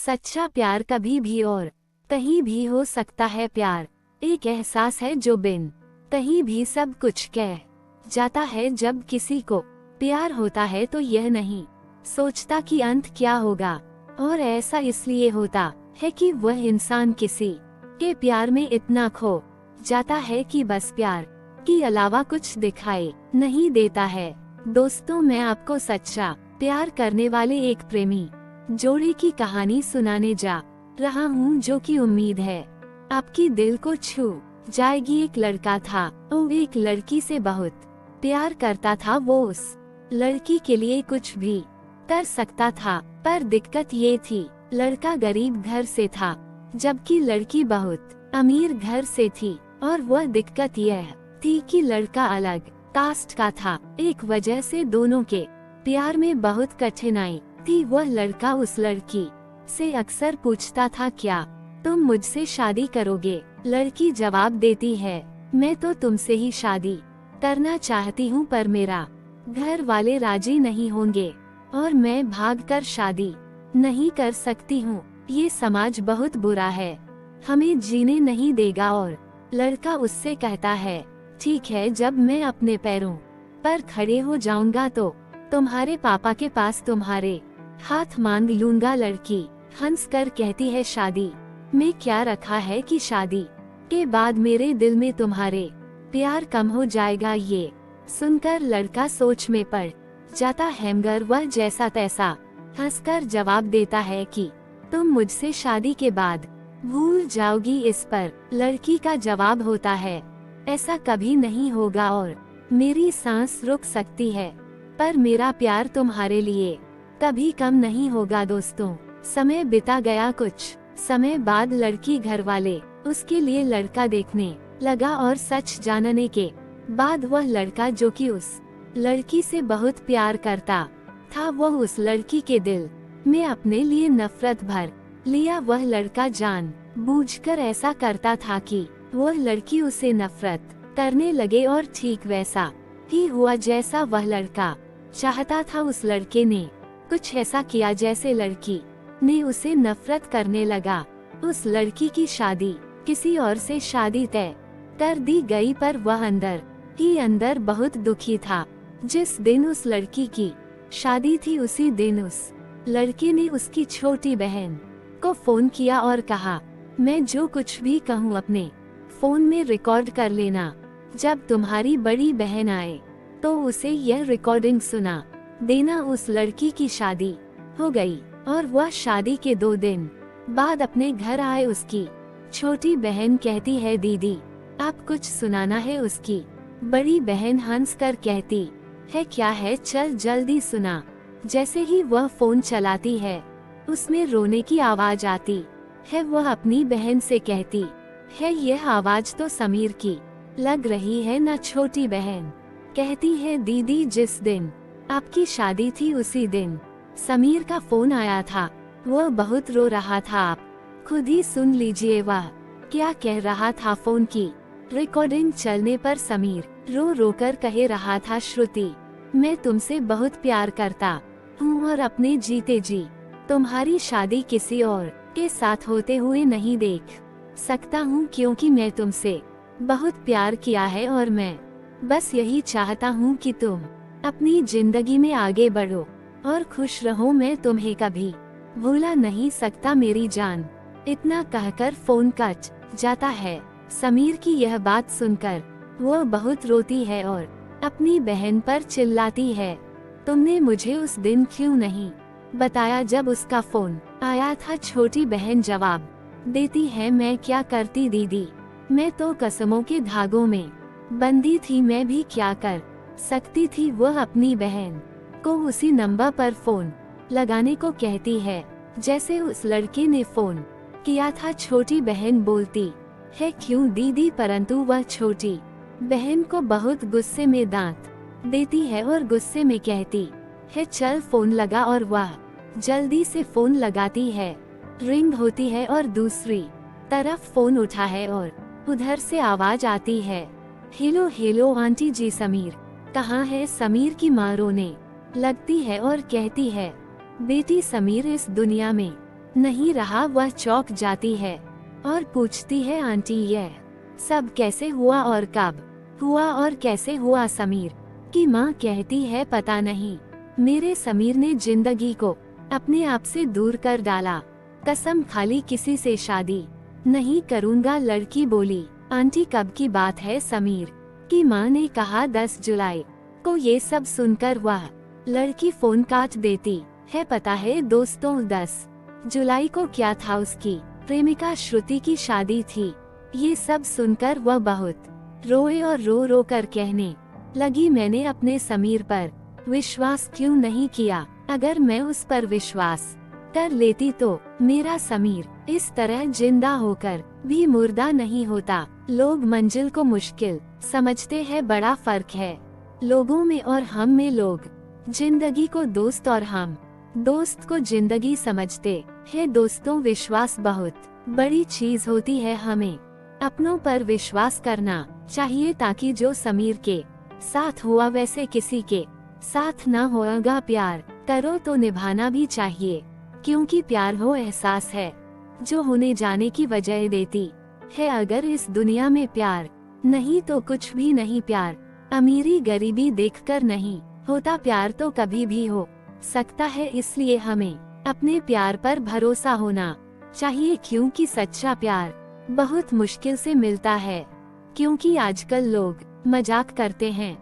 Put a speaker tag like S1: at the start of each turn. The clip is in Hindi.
S1: सच्चा प्यार कभी भी और कहीं भी हो सकता है। प्यार एक एहसास है जो बिन कहीं भी सब कुछ कह जाता है। जब किसी को प्यार होता है तो यह नहीं सोचता कि अंत क्या होगा, और ऐसा इसलिए होता है कि वह इंसान किसी के प्यार में इतना खो जाता है कि बस प्यार के अलावा कुछ दिखाई नहीं देता है। दोस्तों, मैं आपको सच्चा प्यार करने वाले एक प्रेमी जोड़ी की कहानी सुनाने जा रहा हूँ, जो कि उम्मीद है आपकी दिल को छू जाएगी। एक लड़का था, वो एक लड़की से बहुत प्यार करता था। वो उस लड़की के लिए कुछ भी कर सकता था, पर दिक्कत ये थी, लड़का गरीब घर से था जबकि लड़की बहुत अमीर घर से थी। और वह दिक्कत यह थी कि लड़का अलग कास्ट का था। एक वजह से दोनों के प्यार में बहुत कठिनाई थी। वह लड़का उस लड़की से अक्सर पूछता था, क्या तुम मुझसे शादी करोगे? लड़की जवाब देती है, मैं तो तुमसे ही शादी करना चाहती हूँ, पर मेरा घर वाले राजी नहीं होंगे और मैं भागकर शादी नहीं कर सकती हूँ। ये समाज बहुत बुरा है, हमें जीने नहीं देगा। और लड़का उससे कहता है, ठीक है, जब मैं अपने पैरों पर खड़े हो जाऊंगा तो तुम्हारे पापा के पास तुम्हारे हाथ मांग लूंगा। लड़की हंसकर कहती है, शादी में क्या रखा है कि शादी के बाद मेरे दिल में तुम्हारे प्यार कम हो जाएगा। ये सुनकर लड़का सोच में पड़ जाता है, मगर वह जैसा तैसा हंसकर जवाब देता है कि तुम मुझसे शादी के बाद भूल जाओगी। इस पर लड़की का जवाब होता है, ऐसा कभी नहीं होगा और मेरी सांस रुक सकती है, पर मेरा प्यार तुम्हारे लिए कभी कम नहीं होगा। दोस्तों, समय बिता गया। कुछ समय बाद लड़की घर वाले उसके लिए लड़का देखने लगा, और सच जानने के बाद वह लड़का, जो कि उस लड़की से बहुत प्यार करता था, वह उस लड़की के दिल में अपने लिए नफरत भर लिया। वह लड़का जान बूझकर ऐसा करता था कि वह लड़की उसे नफरत करने लगे, और ठीक वैसा ही हुआ जैसा वह लड़का चाहता था। उस लड़के ने कुछ ऐसा किया जैसे लड़की ने उसे नफरत करने लगा। उस लड़की की शादी किसी और से शादी तय कर दी गई, पर वह अंदर ही अंदर बहुत दुखी था। जिस दिन उस लड़की की शादी थी, उसी दिन उस लड़के ने उसकी छोटी बहन को फोन किया और कहा, मैं जो कुछ भी कहूँ अपने फोन में रिकॉर्ड कर लेना। जब तुम्हारी बड़ी बहन आए तो उसे यह रिकॉर्डिंग सुना देना। उस लड़की की शादी हो गई और वह शादी के 2 दिन बाद अपने घर आए। उसकी छोटी बहन कहती है, दीदी आप कुछ सुनाना है। उसकी बड़ी बहन हंसकर कहती है, क्या है, चल जल्दी सुना। जैसे ही वह फोन चलाती है, उसमें रोने की आवाज आती है। वह अपनी बहन से कहती है, यह आवाज तो समीर की लग रही है ना? छोटी बहन कहती है, दीदी जिस दिन आपकी शादी थी उसी दिन समीर का फोन आया था। वह बहुत रो रहा था, आप खुद ही सुन लीजिए वह क्या कह रहा था। फोन की रिकॉर्डिंग चलने पर समीर रो रो कर कह रहा था, श्रुति मैं तुमसे बहुत प्यार करता हूँ और अपने जीते जी तुम्हारी शादी किसी और के साथ होते हुए नहीं देख सकता हूँ, क्योंकि मैं तुमसे बहुत प्यार किया है और मैं बस यही चाहता हूँ कि तुम अपनी जिंदगी में आगे बढ़ो और खुश रहो। मैं तुम्हें कभी भूला नहीं सकता मेरी जान। इतना कहकर फोन कट जाता है। समीर की यह बात सुनकर वह बहुत रोती है और अपनी बहन पर चिल्लाती है, तुमने मुझे उस दिन क्यों नहीं बताया जब उसका फोन आया था? छोटी बहन जवाब देती है, मैं क्या करती दीदी, मैं तो कसमों के धागों में बंदी थी, मैं भी क्या कर सकती थी। वह अपनी बहन को उसी नंबर पर फोन लगाने को कहती है जैसे उस लड़के ने फोन किया था। छोटी बहन बोलती है, क्यों दीदी, परंतु वह छोटी बहन को बहुत गुस्से में दांत देती है और गुस्से में कहती है, चल फोन लगा। और वह जल्दी से फोन लगाती है। रिंग होती है और दूसरी तरफ फोन उठा है और उधर से आवाज आती है, हेलो हेलो आंटी जी, समीर कहाँ है? समीर की माँ रोने लगती है और कहती है, बेटी समीर इस दुनिया में नहीं रहा वह चौंक जाती है और पूछती है, आंटी ये सब कैसे हुआ और कब हुआ और कैसे हुआ? समीर की माँ कहती है, पता नहीं, मेरे समीर ने जिंदगी को अपने आप से दूर कर डाला, कसम खाली किसी से शादी नहीं करूँगा। लड़की बोली, आंटी कब की बात है? समीर की माँ ने कहा 10 जुलाई को। ये सब सुनकर वह लड़की फोन काट देती है। पता है दोस्तों, 10 जुलाई को क्या था? उसकी प्रेमिका श्रुति की शादी थी। ये सब सुनकर वह बहुत रोए और रो रो कर कहने लगी, मैंने अपने समीर पर विश्वास क्यों नहीं किया? अगर मैं उस पर विश्वास कर लेती तो मेरा समीर इस तरह जिंदा होकर भी मुर्दा नहीं होता। लोग मंजिल को मुश्किल समझते हैं, बड़ा फर्क है लोगों में और हम में। लोग जिंदगी को दोस्त और हम दोस्त को जिंदगी समझते हैं। दोस्तों, विश्वास बहुत बड़ी चीज होती है। हमें अपनों पर विश्वास करना चाहिए ताकि जो समीर के साथ हुआ वैसे किसी के साथ ना होगा। प्यार करो तो निभाना भी चाहिए, क्योंकि प्यार वो एहसास है जो होने जाने की वजह देती है। अगर इस दुनिया में प्यार नहीं तो कुछ भी नहीं। प्यार अमीरी गरीबी देखकर नहीं होता, प्यार तो कभी भी हो सकता है। इसलिए हमें अपने प्यार पर भरोसा होना चाहिए, क्योंकि सच्चा प्यार बहुत मुश्किल से मिलता है। क्योंकि आजकल लोग मजाक करते हैं